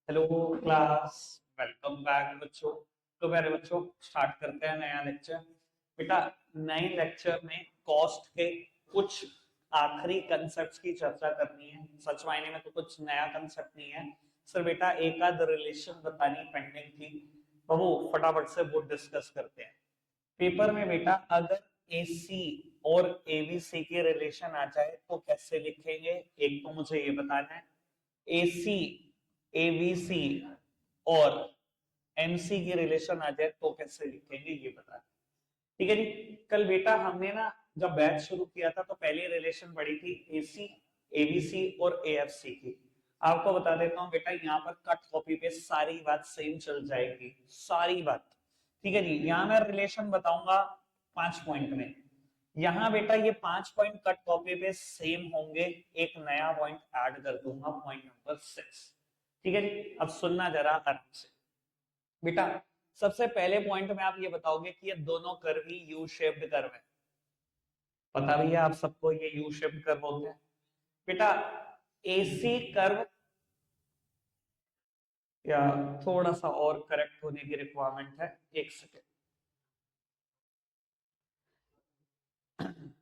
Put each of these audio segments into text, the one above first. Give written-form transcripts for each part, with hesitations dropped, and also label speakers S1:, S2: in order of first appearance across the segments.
S1: Hello class, welcome back बच्चों। तो प्यारे बच्चों, स्टार्ट करते हैं नया लेक्चर। बेटा, नए लेक्चर में कॉस्ट के कुछ आखिरी कंसेप्ट्स की चर्चा करनी है। सच मायने में तो कुछ नया कंसेप्ट नहीं है, सर बेटा एक आध रिलेशन बतानी पेंडिंग थी, तो वो फटाफट से वो डिस्कस करते हैं। पेपर में बेटा अगर एसी और एबीसी के रिलेशन आ जाए तो कैसे लिखेंगे, एक तो मुझे ये बताना है। एसी एबीसी और एमसी की रिलेशन आ जाए तो कैसे लिखेंगे ये बताना। ठीक है जी। कल बेटा हमने ना जब बैच शुरू किया था तो पहली रिलेशन पढ़ी थी एसी एबीसी और एएफसी की। आपको बता देता हूँ बेटा, यहाँ पर कट कॉपी पे सारी बात सेम चल जाएगी, सारी बात। ठीक है जी। यहाँ मैं रिलेशन बताऊंगा 5 पॉइंट में। यहाँ बेटा ये 5 पॉइंट कट कॉपी पे सेम होंगे, एक नया पॉइंट ऐड कर दूंगा, पॉइंट नंबर 6। ठीक है जी। अब सुनना जरा आराम से बेटा। सबसे पहले पॉइंट में आप ये बताओगे कि ये दोनों कर्व ही यू शेप्ड कर्व है। पता भी है आप सबको ये यू शेप्ड कर्व होते हैं। बेटा एसी कर्व, या थोड़ा सा और करेक्ट होने की रिक्वायरमेंट है, एक सेकेंड।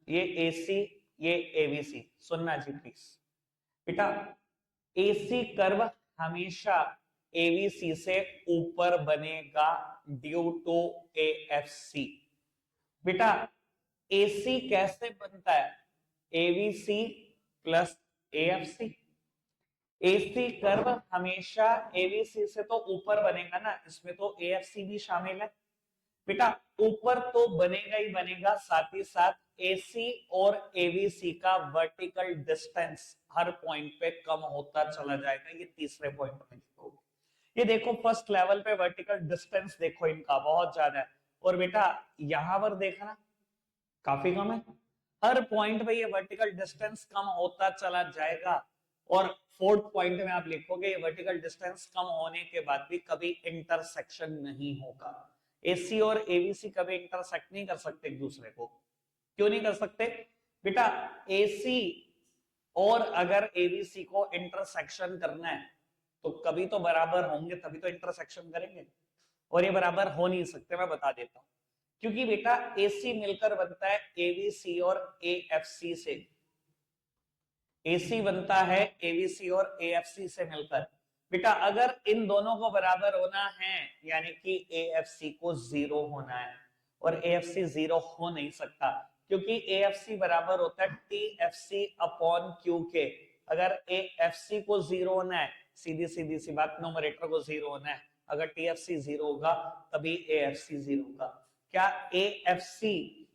S1: ये एसी, ये एबीसी, सुनना जी प्लीज। बेटा एसी कर्व हमेशा एबीसी से ऊपर बनेगा ड्यू टू एएफसी। बेटा एसी कैसे बनता है, ABC plus AFC. AC curve हमेशा एबीसी से तो ऊपर बनेगा ना, इसमें तो एएफसी भी शामिल है। बेटा ऊपर तो बनेगा ही बनेगा, साथ ही साथ एसी और एबीसी का वर्टिकल डिस्टेंस हर पॉइंट पे कम होता चला जाएगा। ये तीसरे पॉइंट में देखो, ये देखो फर्स्ट लेवल पे वर्टिकल डिस्टेंस देखो इनका बहुत ज्यादा है, और बेटा यहां पर देखना काफी कम है। हर पॉइंट पे ये वर्टिकल डिस्टेंस कम होता चला जाएगा। और फोर्थ पॉइंट में आप लिखोगे ये वर्टिकल डिस्टेंस कम होने के बाद भी कभी इंटरसेक्शन नहीं होगा। एसी और एबीसी कभी इंटरसेक्ट नहीं कर सकते एक दूसरे को। क्यों नहीं कर सकते बेटा? एसी और अगर एबीसी को इंटरसेक्शन करना है तो कभी तो बराबर होंगे, तभी तो इंटरसेक्शन करेंगे, और ये बराबर हो नहीं सकते। मैं बता देता हूं क्योंकि बेटा एसी मिलकर बनता है एबीसी और एएफसी से। एसी बनता है एबीसी और एएफसी से मिलकर। बेटा अगर इन दोनों को बराबर होना है, यानी कि एएफसी को 0 होना है, और एएफसी 0 हो नहीं सकता क्योंकि एएफसी बराबर होता है टीएफसी अपॉन क्यू के। अगर एएफसी को 0 होना है, सीधी सीधी सी बात, न्यूमरेटर को 0 होना है। अगर टीएफसी 0 होगा तभी एएफसी 0 होगा। क्या एएफसी,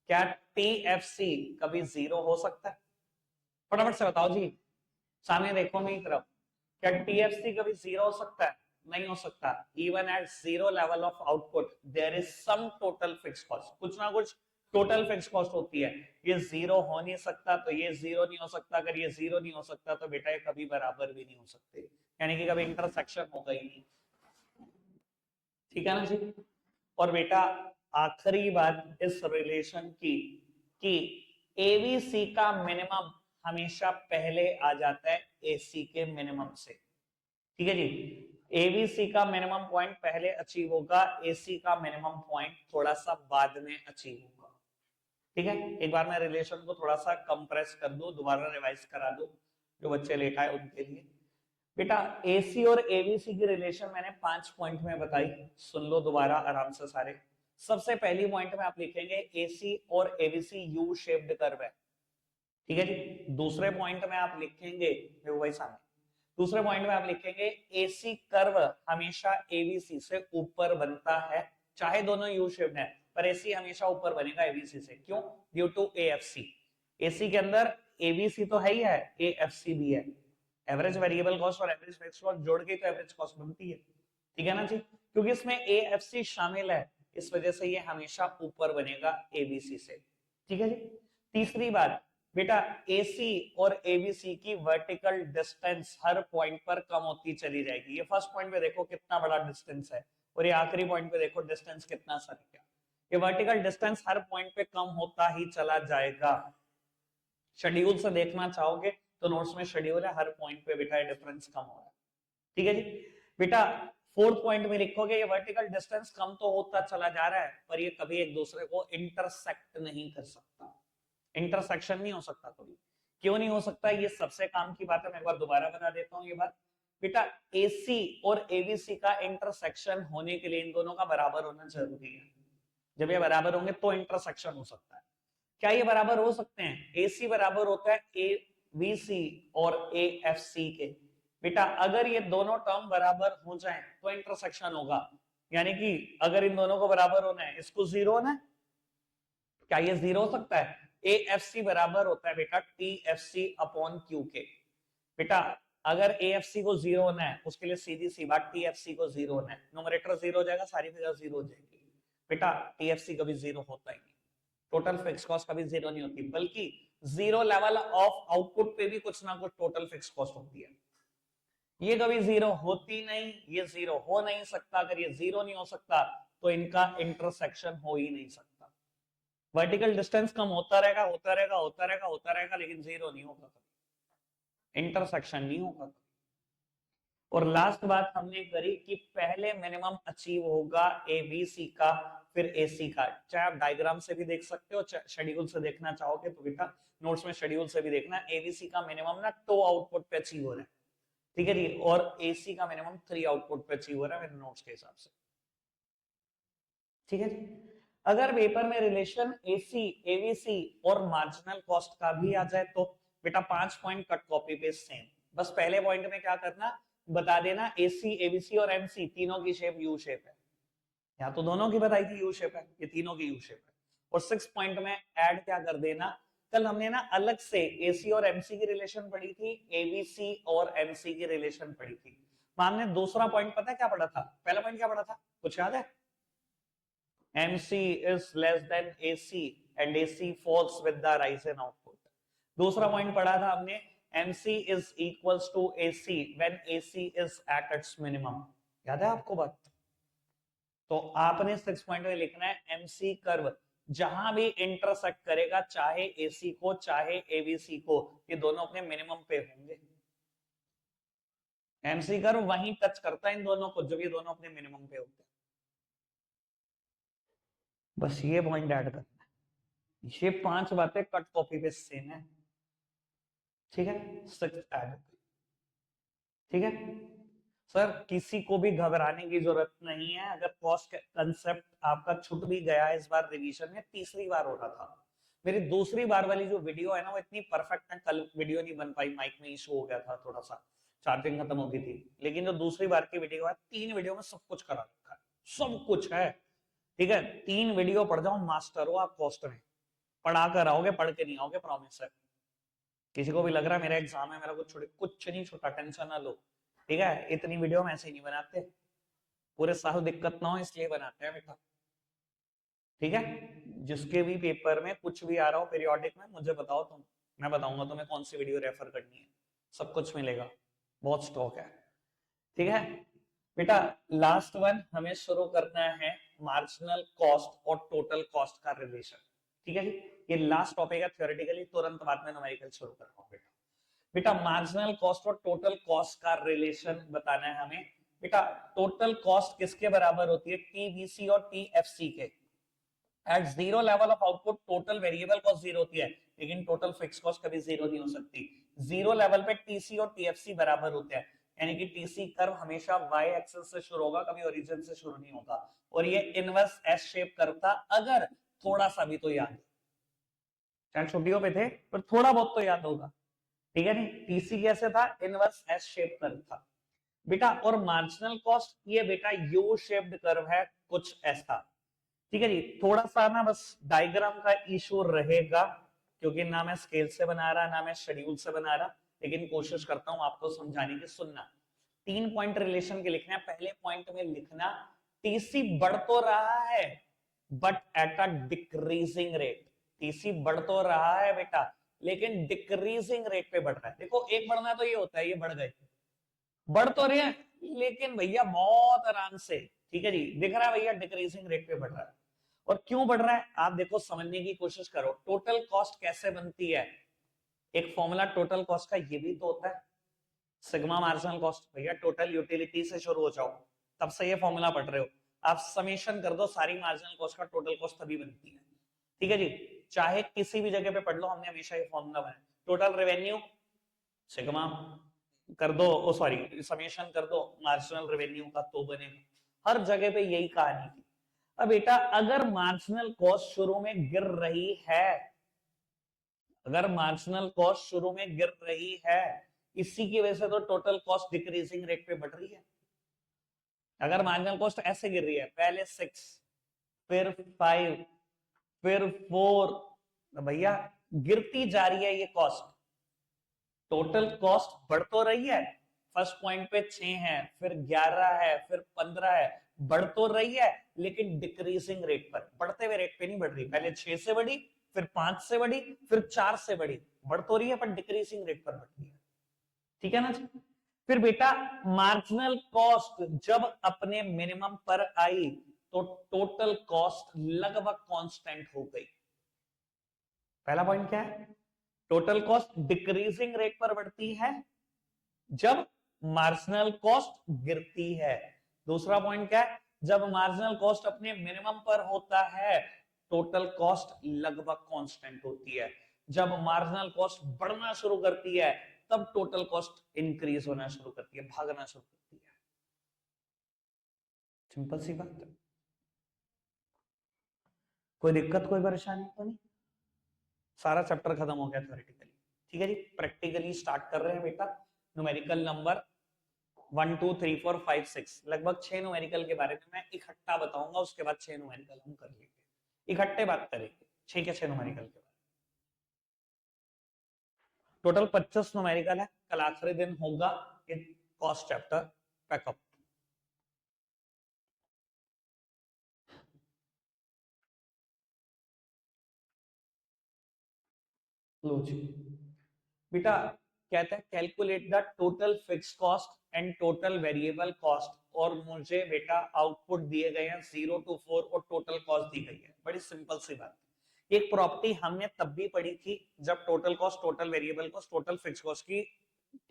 S1: क्या टीएफसी कभी 0 हो सकता है? फटाफट से बताओ जी, सामने देखो मेरी तरफ। क्या टीएफसी कभी 0 हो सकता है? नहीं हो सकता। Even at 0 level of output there is some total fix cost, कुछ ना कुछ टोटल फिक्स कॉस्ट होती है। ये 0 हो नहीं सकता तो ये 0 नहीं हो सकता, अगर ये 0 नहीं हो सकता तो बेटा ये कभी बराबर भी नहीं हो सकते, यानी कि कभी इंटरसेक्शन होगा ही नहीं। ठीक है ना जी। और बेटा आखिरी बात इस रिलेशन की कि एबीसी का मिनिमम हमेशा पहले आ जाता है एसी के मिनिमम से। ठीक है जी। एबीसी का मिनिमम पॉइंट पहले अचीव होगा, एसी का मिनिमम पॉइंट थोड़ा सा बाद में अचीव होगा। ठीक है, एक बार मैं रिलेशन को थोड़ा सा कंप्रेस कर दूं, दोबारा रिवाइज करा दूं जो बच्चे लेट आए उनके लिए। बेटा एसी और एबीसी की रिलेशन मैंने 5 पॉइंट में बताई, सुन लो दोबारा आराम से सारे। सबसे पहली पॉइंट में आप लिखेंगे एसी और एबीसी यू शेप्ड कर्व है। ठीक है जी। दूसरे पॉइंट में आप लिखेंगे, वही सामने, दूसरे पॉइंट में आप लिखेंगे एसी कर्व हमेशा एबीसी से ऊपर बनता है, चाहे दोनों यू शेप्ड है, पर एसी हमेशा ऊपर बनेगा एबीसी से। क्यों? Due to AFC. एसी के अंदर एबीसी तो है ही है, एएफसी भी है। एवरेज वेरिएबल कॉस्ट और एवरेज फिक्स्ड कॉस्ट जोड़ के तो एवरेज कॉस्ट बनती है। ठीक है ना जी। क्योंकि इसमें एएफसी शामिल है, इस वजह से ये हमेशा ऊपर बनेगा एबीसी से। ठीक है जी। तीसरी बात बेटा, एसी और एबीसी की वर्टिकल डिस्टेंस हर पॉइंट पर कम होती चली जाएगी। ये फर्स्ट पॉइंट पे देखो कितना बड़ा डिस्टेंस है, और ये आखिरी पॉइंट पे देखो डिस्टेंस कितना सा है। ये वर्टिकल डिस्टेंस हर पॉइंट पे कम होता ही चला जाएगा। शेड्यूल से देखना चाहोगे तो नोट्स में शेड्यूल है, हर पॉइंट पे बेटा डिफरेंस कम हो रहा है। ठीक है जी। बेटा फोर्थ पॉइंट में लिखोगे ये वर्टिकल डिस्टेंस कम तो होता चला जा रहा है पर ये कभी एक दूसरे को इंटरसेक्ट नहीं कर सकता, इंटरसेक्शन नहीं हो सकता कभी। क्यों नहीं हो सकता, ये सबसे काम की बात है, मैं एक बार दोबारा बता देता हूँ ये बात। बेटा AC और ABC का इंटरसेक्शन होने के लिए इन दोनों का बराबर होना जरूरी है। जब ये बराबर होंगे तो इंटरसेक्शन हो सकता है। क्या ये बराबर हो सकते हैं? AC बराबर होता है ABC और AFC के। बेटा अगर ये दोनों टर्म बराबर हो जाएं तो इंटरसेक्शन होगा, यानी कि अगर इन दोनों को बराबर होना है इसको 0 होना है। क्या ये 0 हो सकता है? AFC बराबर होता है बेटा TFC अपॉन Q के। बेटा अगर AFC को 0 होना है उसके लिए सीधी सी बात TFC को 0 होना है, न्यूमरेटर 0 हो जाएगा, सारी फिगर 0 हो जाएगी। बेटा TFC कभी 0 होता ही नहीं, टोटल फिक्स कॉस्ट कभी 0 नहीं होती, बल्कि 0 लेवल ऑफ आउटपुट पे भी कुछ ना कुछ टोटल फिक्स कॉस्ट होती है। ये कभी 0 होती नहीं, ये 0 हो नहीं सकता। अगर ये 0 नहीं हो सकता तो इनका इंटरसेक्शन हो ही नहीं सकता। वर्टिकल डिस्टेंस कम होता रहेगा होता रहेगा होता रहेगा होता रहेगा, लेकिन 0 नहीं होगा, इंटरसेक्शन नहीं होगा। और लास्ट बात हमने करी कि पहले मिनिमम अचीव होगा ABC का, फिर AC का। चाहे आप डायग्राम से भी देख सकते हो, शेड्यूल से देखना चाहोगे तो बेटा नोट्स में शेड्यूल से भी देखना। ABC का मिनिमम ना 2 आउटपुट पे अचीव हो रहा है, ठीक है जी, और AC का मिनिमम 3 आउटपुट पे अचीव हो रहा है मेरे नोट्स के हिसाब से, ठीक है जी। अगर पेपर में रिलेशन AC, ABC और मार्जिनल कॉस्ट का भी आ जाए तो बेटा 5 point cut copy paste same. बस पहले पॉइंट में क्या करना, बता देना AC, ABC और MC तीनों की शेप U शेप है, या तो दोनों की बताई थी U शेप है, ये तीनों की U शेप है। और 6 पॉइंट में ऐड क्या कर देना, कल हमने ना अलग से AC और MC की रिलेशन पढ़ी थी, ABC और MC की रिलेशन पढ़ी थी। हमने दूसरा पॉइंट पता है क्या पढ़ा था? पहला पॉइंट क्या पढ़ा था, कुछ याद है? MC is less than AC and AC falls with the rise in output। दूसरा पॉइंट पढ़ा था हमने, MC is equals to AC when AC is at its minimum। याद है आपको बात? तो आपने 6 पॉइंट में लिखना है MC कर्व जहां भी इंटरसेक्ट करेगा, चाहे AC को चाहे ABC को, ये दोनों अपने मिनिमम पे होंगे। MC कर्व वहीं टच करता है इन दोनों को जब ये दोनों अपने मिनिमम पे होते हैं। बस ये पॉइंट ऐड करना है, ये 5 बातें कट कॉपी पे सेम है, ठीक है। 6 ऐड, ठीक है सर। किसी को भी घबराने की जरूरत नहीं है, अगर कॉस्ट कंसेप्ट आपका छूट भी गया इस बार रिवीजन में, तीसरी बार हो रहा था। मेरी दूसरी बार वाली जो वीडियो है ना वो इतनी परफेक्ट है, कल वीडियो नहीं बन पाई, माइक में इशू हो गया था, थोड़ा सा चार्जिंग खत्म हो गई थी। लेकिन जो दूसरी बार की वीडियो है, 3 वीडियो में सब कुछ करा रखा है, सब कुछ है, ठीक है। 3 वीडियो पढ़ जाओ, मास्टर हो आप कॉस्ट में, पढ़ा कर आओगे, पढ़ के नहीं आओगे, प्रॉमिस है। किसी को भी लग रहा है मेरा एग्जाम है, मेरा कुछ नहीं छूटा, टेंशन ना लो, ठीक है। इतनी वीडियो हम ऐसे ही नहीं बनाते, पूरे साल दिक्कत ना हो इसलिए बनाते हैं बेटा, ठीक है। जिसके भी पेपर में कुछ भी आ रहा हो पीरियोडिक में मुझे बताओ तुम, मैं बताऊंगा तुम्हें कौन सी वीडियो रेफर करनी है, सब कुछ मिलेगा, बहुत स्टॉक है, ठीक है बेटा। लास्ट वन हमें शुरू करना है मार्जिनल कॉस्ट और टोटल कॉस्ट का रिलेशन, ठीक है जी। ये लास्ट टॉपिक है थ्योरेटिकली, तुरंत बाद में न्यूमेरिकल शुरू कर रहा हूं बेटा। बेटा मार्जिनल कॉस्ट और टोटल कॉस्ट का रिलेशन बताना है हमें। बेटा टोटल कॉस्ट किसके बराबर होती है? TBC और TFC के। At zero level of output total variable cost 0 होती है, लेकिन टोटल फिक्स कॉस्ट कभी 0 नहीं हो सकती। 0 लेवल पे TC और TFC बराबर होते हैं, यानी कि TC कर्व हमेशा y एक्सिस से शुरू होगा, कभी ओरिजिन से शुरू नहीं होगा। और ये इनवर्स S शेप कर्व था, अगर थोड़ा सा भी तो याद है, चाहे छुट्टियों पे थे पर थोड़ा बहुत तो याद होगा, ठीक है नहीं। TC कैसे था? इनवर्स S शेप कर्व था बेटा। और मार्जिनल कॉस्ट ये बेटा यू शेप्ड कर्व है, कुछ ऐसा, ठीक है जी। थोड़ा सा ना बस डायग्राम का इशू रहेगा, क्योंकि ना मैं स्केल से बना रहा ना मैं शेड्यूल से बना रहा, लेकिन कोशिश करता हूं आपको समझाने की। सुनना, 3 पॉइंट रिलेशन के लिखना है। पहले पॉइंट में लिखना टीसी बढ़ तो रहा है but at a decreasing rate. TC बढ़ तो रहा है बेटा, लेकिन डिक्रीजिंग रेट पे बढ़ रहा है। देखो एक बढ़ना तो ये होता है, ये बढ़ गए, बढ़ तो रहे हैं लेकिन भैया बहुत आराम से, ठीक है जी। दिख रहा है भैया डिक्रीजिंग रेट पे बढ़ रहा है। और क्यों बढ़ रहा है आप देखो, समझने की कोशिश करो। टोटल कॉस्ट कैसे बनती है? एक फॉर्मूला टोटल कॉस्ट का ये भी तो होता है, सिग्मा मार्जिनल कॉस्ट, भैया टोटल यूटिलिटी से शुरू हो जाओ, तब से ये फॉर्मूला पढ़ रहे हो आप, समेशन कर दो सारी मार्जिनल कॉस्ट का टोटल कॉस्ट तभी बनती है, ठीक है जी। चाहे किसी भी जगह पे पढ़ लो, हमने हमेशा ये फॉर्मूला बनाया, टोटल रेवेन्यू सिग्मा कर दो, ओ सॉरी समेशन कर दो मार्जिनल रेवेन्यू का, तो बनेगा। हर जगह पे यही कहानी थी। अब बेटा अगर मार्जिनल कॉस्ट शुरू में गिर रही है, अगर मार्जिनल कॉस्ट शुरू में गिर रही है, इसी की वजह से तो टोटल कॉस्ट डिक्रीजिंग रेट पे बढ़ रही है। अगर मार्जिनल कॉस्ट ऐसे गिर रही है, पहले 6 फिर 5 फिर 4, तो भैया गिरती जा रही है ये कॉस्ट, टोटल कॉस्ट बढ़ तो रही है, फर्स्ट पॉइंट पे 6 है, फिर 11 है, फिर 15 है, बढ़ तो रही है लेकिन डिक्रीजिंग रेट पर, बढ़ते हुए रेट पे नहीं बढ़ रही। पहले 6 से बढ़ी, फिर 5 से बढ़ी, फिर 4 से बढ़ी, बढ़ तो रही है पर डिक्रीजिंग रेट पर बढ़ रही है, ठीक है ना जी। फिर बेटा मार्जिनल कॉस्ट जब अपने मिनिमम पर आई तो टोटल कॉस्ट लगभग कांस्टेंट हो गई। पहला पॉइंट क्या है, टोटल कॉस्ट डिक्रीजिंग रेट पर बढ़ती है जब मार्जिनल कॉस्ट गिरती है। दूसरा पॉइंट क्या है, जब मार्जिनल कॉस्ट अपने मिनिमम पर होता है टोटल कॉस्ट लगभग कांस्टेंट होती है, जब मार्जिनल कॉस्ट बढ़ना शुरू करती है तब टोटल कॉस्ट इंक्रीज होना शुरू करती है, भागना शुरू करती है। सिंपल सी बात है, कोई दिक्कत कोई परेशानी तो नहीं, सारा चैप्टर खत्म हो गया थ्योरेटिकली, ठीक है जी। प्रैक्टिकली स्टार्ट कर रहे हैं बेटा, न्यूमेरिकल नंबर 1 2 3 4 5 6, लगभग 6 न्यूमेरिकल के बारे में मैं इकट्ठा बताऊंगा, उसके बाद 6 न्यूमेरिकल हम कर लेंगे, इकट्ठे बात करेंगे 6 के 6 न्यूमेरिकल के बारे में। टोटल 25 न्यूमेरिकल है, कल आखिरी दिन होगा ये कॉस्ट चैप्टर पैकअप। लो जी बेटा, कहता है calculate the total fix cost and total variable cost, और मुझे बेटा आउटपुट दिए गए हैं 0 to 4 और टोटल कॉस्ट दी गई है। बड़ी सिंपल सी बात, एक प्रॉपर्टी हमने तब भी पढ़ी थी जब total cost, total variable cost, total fix cost की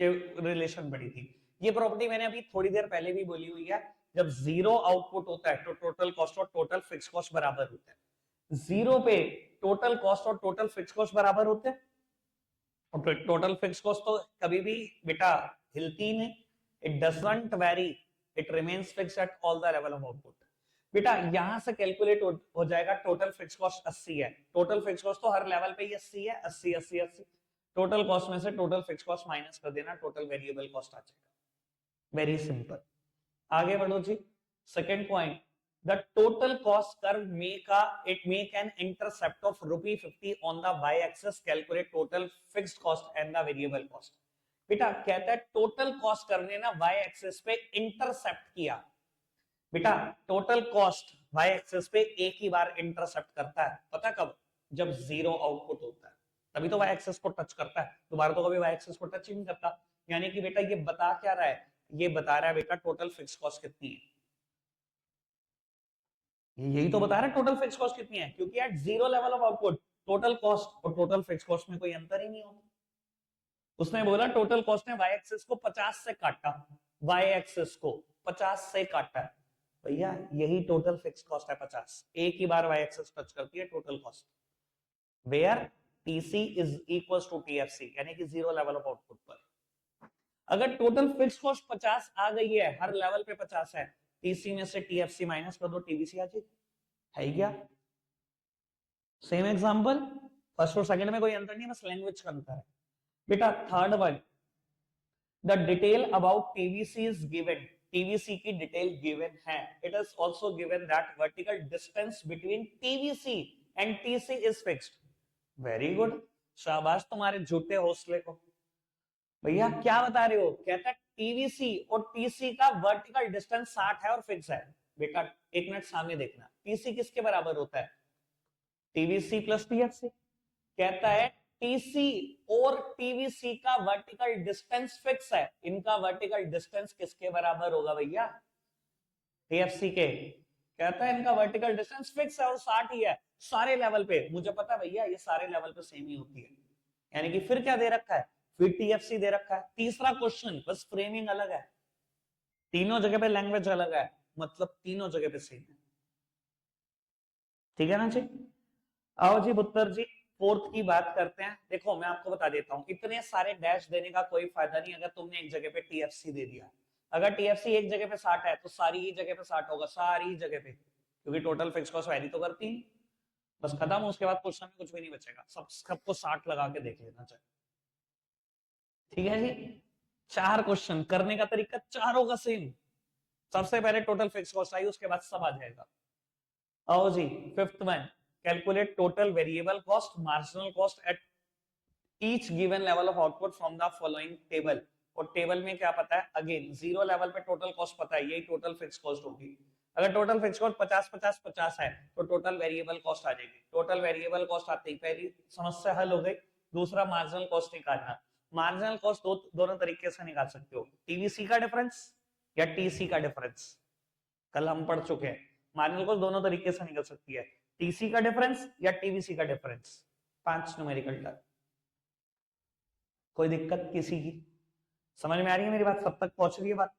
S1: रिलेशन पढ़ी थी। ये प्रॉपर्टी मैंने अभी थोड़ी देर पहले भी बोली हुई है, जब जीरो आउटपुट होता है तो टोटल कॉस्ट और टोटल फिक्स कॉस्ट बराबर होता है। जीरो पे टोटल कॉस्ट और टोटल फिक्स कॉस्ट बराबर होते हैं, और टोटल फिक्स कॉस्ट तो कभी भी बेटा हिलती ही नहीं, it doesn't very, it remains fixed at all the level of output. बेटा यहां से कैलकुलेट हो जाएगा, टोटल फिक्स कॉस्ट 80 है, टोटल फिक्स कॉस्ट तो हर लेवल पे ही 80 है, 80 80 80, टोटल कॉस्ट में से टोटल फिक्स कॉस्ट माइनस कर देना, टोटल वेरिएबल कॉस्ट आ जाएगा। वेरी सिंपल, आगे बढ़ो जी। Second point, the total cost curve it make an intercept of ₹50 on the y-axis, calculate total fixed cost and the variable cost। बेटा कहता है total cost curve ने ना y एक्सिस पे इंटरसेप्ट किया, बेटा टोटल कॉस्ट y एक्सिस पे एक ही बार इंटरसेप्ट करता है, पता कब, जब जीरो आउटपुट होता है, तभी तो y एक्सिस को टच करता है, दोबारा तो कभी y एक्सिस को टच ही नहीं करता। यानी कि बेटा ये बता क्या रहा है, ये बता रहा है बेटा टोटल फिक्स कॉस्ट कितनी है, यही तो बता रहा है टोटल फिक्स कॉस्ट कितनी है, क्योंकि at zero level of output total cost और टोटल फिक्स कॉस्ट में कोई अंतर ही नहीं होता। उसने बोला टोटल कॉस्ट ने वाई एक्सिस को 50 से काटा, वाई एक्सिस को 50 से काटा, भैया यही टोटल फिक्स कॉस्ट है 50, एक ही बार वाई एक्सिस टच करती है total cost, where TC is equals to TFC, यानी कि जीरो लेवल ऑफ आउटपुट पर। अगर टोटल फिक्स कॉस्ट 50 आ गई है, हर लेवल पे 50 है, टीसी में से टीएफसी माइनस कर दो, टीवीसी आ जाएगी, है क्या? सेम एग्जांपल, फर्स्ट और सेकंड में कोई अंतर नहीं, बस लैंग्वेज का अंतर है। बेटा third one, the detail about TVC is given, TVC की डिटेल गिवन है, it is also given that vertical distance between TVC and TC is fixed. Very good, शाबाश तुम्हारे झूठे हौसले को। भैया क्या बता रहे हो, कहता है टीवीसी और टीसी का वर्टिकल डिस्टेंस 60 है और फिक्स है। बेटा एक मिनट सामने देखना, टीसी किसके बराबर होता है, टीवीसी प्लस टीएफसी। कहता है टीसी और टीवीसी का वर्टिकल डिस्टेंस फिक्स है, इनका वर्टिकल डिस्टेंस किसके बराबर होगा भैया, टीएफसी के। कहता है इनका वर्टिकल डिस्टेंस फिक्स है और 60 ही है सारे लेवल पे, मुझे पता है भैया ये सारे लेवल पे सेम ही होती है। यानी कि फिर क्या दे रखा है, फिर टीएफसी दे रखा है। तीसरा क्वेश्चन, बस फ्रेमिंग अलग है, तीनों जगह पे लैंग्वेज अलग है, मतलब तीनों जगह पे सेम है। ठीक है ना जी। आओ जी पुत्र जी, फोर्थ की बात करते हैं। देखो मैं आपको बता देता हूं, इतने सारे डैश देने का कोई फायदा नहीं अगर तुमने एक जगह पे टीएफसी दे दिया। अगर टीएफसी एक जगह पे 60 है तो सारी ही जगह पे 60 होगा, सारी ही जगह पे, क्योंकि टोटल फिक्स कॉस्ट वैरी तो करती है। बस खत्म, उसके बाद क्वेश्चन में कुछ भी नहीं बचेगा, सबको 60 लगा के देख लेना चाहिए। ठीक है जी। 4 क्वेश्चन करने का तरीका चारों का सेम। सबसे पहले टोटल फिक्स कॉस्ट आई, उसके बाद सब आ जाएगा। आओ जी, fifth one, calculate total variable cost marginal cost at each given level of output from the following table. और टेबल में क्या पता है, अगेन जीरो लेवल पे टोटल कॉस्ट पता है, यही टोटल फिक्स कॉस्ट होगी। अगर टोटल फिक्स कॉस्ट 50-50-50 है तो टोटल वेरिएबल कॉस्ट आ जाएगी। टोटल वेरिएबल कॉस्ट आते ही पहली समस्या हल हो गई। दूसरा मार्जिनल कॉस्ट निकालना। मार्जिनल कॉस्ट दोनों तरीके से निकाल सकते हो, टीवीसी का डिफरेंस या टीसी का डिफरेंस। कल हम पढ़ चुके हैं, मार्जिनल कॉस्ट दोनों तरीके से निकल सकती है, टीसी का डिफरेंस या टीवीसी का डिफरेंस। 5 numerical term. कोई दिक्कत किसी की? समझ में आ रही है मेरी बात? सब तक पहुंच रही है बात?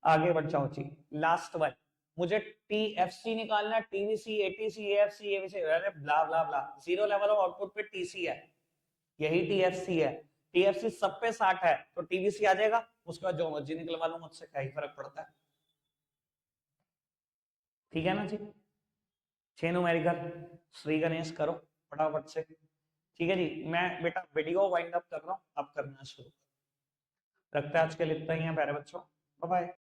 S1: आगे बढ़ जाओ जी। लास्ट वन, मुझे टीएफसी निकालना, टीवीसी, एटीसी, एएफसी, एवीसी, अरे ब्ला ब्ला ब्ला। जीरो लेवल ऑफ आउटपुट पे टीसी है, यही टीएफसी है। टीएफसी सब पे 60 है तो टीवीसी आ जाएगा, उसके बाद जो मर्जी निकलवा लो मुझसे, क्या ही फर्क पड़ता है। ठीक है ना जी। 6 न्यूमेरिकल, श्री गणेश करो फटाफट से। ठीक है जी, मैं बेटा वीडियो वाइंड अप कर रहा हूँ, आप करना शुरू। रखते हैं आज के लिए इतना ही है प्यारे बच्चों, बाय बाय।